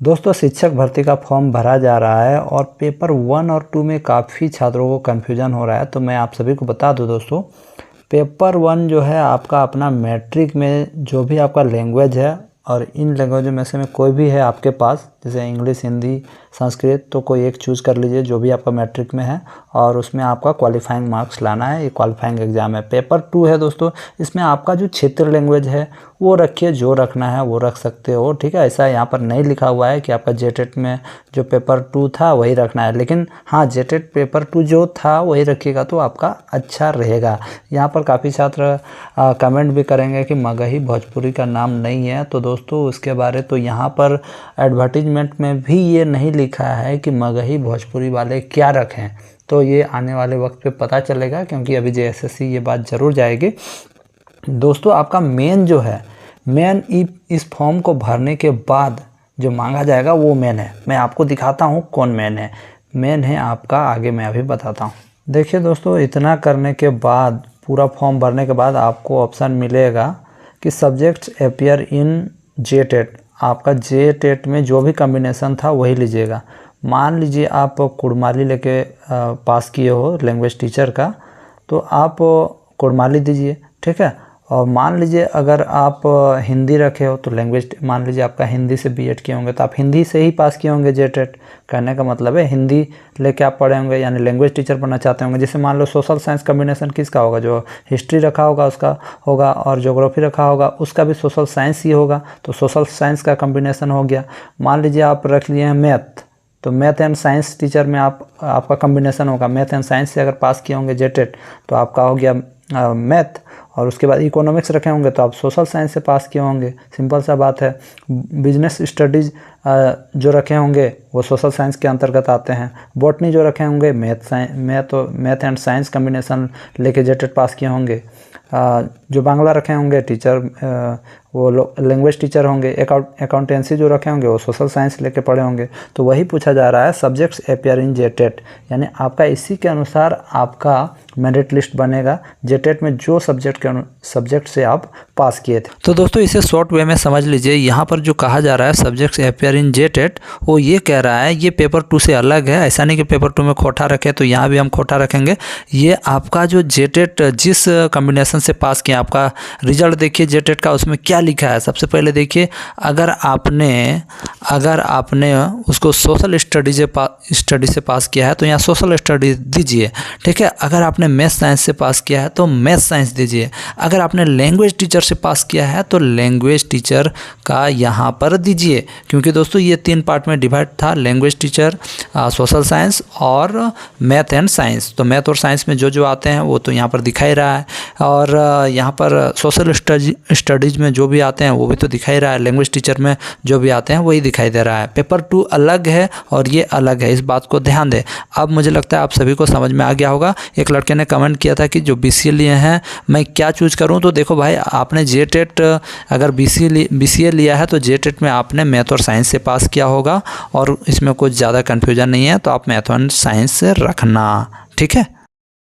दोस्तों शिक्षक भर्ती का फॉर्म भरा जा रहा है और पेपर 1 और 2 में काफ़ी छात्रों को कन्फ्यूजन हो रहा है। तो मैं आप सभी को बता दूं दोस्तों, पेपर 1 जो है आपका अपना मैट्रिक में जो भी आपका लैंग्वेज है और इन लैंग्वेजों में से में कोई भी है आपके पास, जैसे इंग्लिश, हिंदी, संस्कृत, तो कोई एक चूज़ कर लीजिए जो भी आपका मैट्रिक में है और उसमें आपका क्वालिफाइंग मार्क्स लाना है। ये क्वालिफाइंग एग्ज़ाम है। पेपर 2 है दोस्तों, इसमें आपका जो क्षेत्रीय लैंग्वेज है वो रखिए, जो रखना है वो रख सकते हो, ठीक है। ऐसा यहाँ पर नहीं लिखा हुआ है कि आपका जेटेट में जो पेपर 2 था वही रखना है, लेकिन हाँ जेटेट पेपर 2 जो था वही रखिएगा तो आपका अच्छा रहेगा। यहाँ पर काफ़ी छात्र कमेंट भी करेंगे कि मगही भोजपुरी का नाम नहीं है, तो दोस्तों उसके बारे तो यहाँ पर एडवर्टीजमेंट में भी ये नहीं लिखा है कि मगही भोजपुरी वाले क्या रखें। तो ये आने वाले वक्त पे पता चलेगा, क्योंकि अभी JSSC ये बात ज़रूर जाएगी। दोस्तों आपका मेन जो है, मेन इस फॉर्म को भरने के बाद जो मांगा जाएगा वो मेन है। मैं आपको दिखाता हूँ कौन मेन है। मेन है आपका, आगे मैं अभी बताता हूँ। देखिए दोस्तों, इतना करने के बाद, पूरा फॉर्म भरने के बाद आपको ऑप्शन मिलेगा कि सब्जेक्ट्स अपीयर इन जेटेट। आपका जेटेट में जो भी कॉम्बिनेशन था वही लीजिएगा। मान लीजिए आप कुड़माली लेके पास किए हो लैंग्वेज टीचर का, तो आप कुड़माली दीजिए, ठीक है। और मान लीजिए अगर आप हिंदी रखे हो तो लैंग्वेज, मान लीजिए आपका हिंदी से BEd किए होंगे तो आप हिंदी से ही पास किए होंगे जेटेट। कहने का मतलब है हिंदी लेके आप पढ़े होंगे, यानी लैंग्वेज टीचर बनना चाहते होंगे। जैसे मान लो सोशल साइंस कॉम्बिनेशन किसका होगा, जो हिस्ट्री रखा होगा उसका होगा, और ज्योग्राफी रखा होगा उसका भी सोशल साइंस ही होगा, तो सोशल साइंस का कॉम्बिनेशन हो गया। मान लीजिए आप रख लिए हैं मैथ, तो मैथ एंड साइंस टीचर में आपका कॉम्बिनेशन होगा। मैथ एंड साइंस से अगर पास किए होंगे जेटेट तो आपका हो गया मैथ, और उसके बाद इकोनॉमिक्स रखे होंगे तो आप सोशल साइंस से पास किए होंगे। सिंपल सा बात है। बिजनेस स्टडीज़ जो रखे होंगे वो सोशल साइंस के अंतर्गत आते हैं। बॉटनी जो रखे होंगे मैथ एंड साइंस कॉम्बिनेशन लेके जेटेट पास किए होंगे। जो बांग्ला रखे होंगे टीचर वो लैंग्वेज टीचर होंगे। अकाउंटेंसी जो रखे होंगे वो सोशल साइंस लेके पढ़े होंगे। तो वही पूछा जा रहा है, सब्जेक्ट्स अपीयर इन जेटेट, यानी आपका इसी के अनुसार आपका मेरिट लिस्ट बनेगा जेटेट में जो सब्जेक्ट से आप पास किए थे। तो दोस्तों इसे शॉर्ट वे में समझ लीजिए। यहाँ पर जो कहा जा रहा है सब्जेक्ट्स अपीयर इन जेटेट, वो ये कह रहा है ये पेपर 2 से अलग है। ऐसा नहीं कि पेपर 2 में खोटा रखे तो यहाँ भी हम खोटा रखेंगे। ये आपका जो जेटेट जिस कॉम्बिनेशन से पास किया, आपका रिजल्ट देखिए जेटेट का, उसमें क्या लिखा है। सबसे पहले देखिए, अगर आपने उसको सोशल स्टडी से पास किया है तो यहाँ सोशल स्टडी दीजिए, ठीक है। अगर आपने मैथ साइंस से पास किया है तो मैथ साइंस दीजिए। अगर आपने लैंग्वेज टीचर से पास किया है तो लैंग्वेज टीचर का यहाँ पर दीजिए, क्योंकि दोस्तों ये 3 पार्ट में डिवाइड था, लैंग्वेज टीचर, सोशल साइंस और मैथ एंड साइंस। तो मैथ और साइंस में जो आते हैं वो तो यहाँ पर दिखाई रहा है, और यहाँ पर सोशल स्टडीज़ में जो भी आते हैं वो भी तो दिखाई रहा है, लैंग्वेज टीचर में जो भी आते हैं वही दिखाई दे रहा है। पेपर 2 अलग है और ये अलग है, इस बात को ध्यान दें। अब मुझे लगता है आप सभी को समझ में आ गया होगा। एक लड़के ने कमेंट किया था कि जो BCA लिए हैं मैं क्या चूज़ करूं, तो देखो भाई, आपने जेटेट अगर BCA लिया है तो जेटेट में आपने मैथ और साइंस से पास किया होगा, और इसमें कुछ ज़्यादा कन्फ्यूजन नहीं है, तो आप मैथ और साइंस से रखना, ठीक है।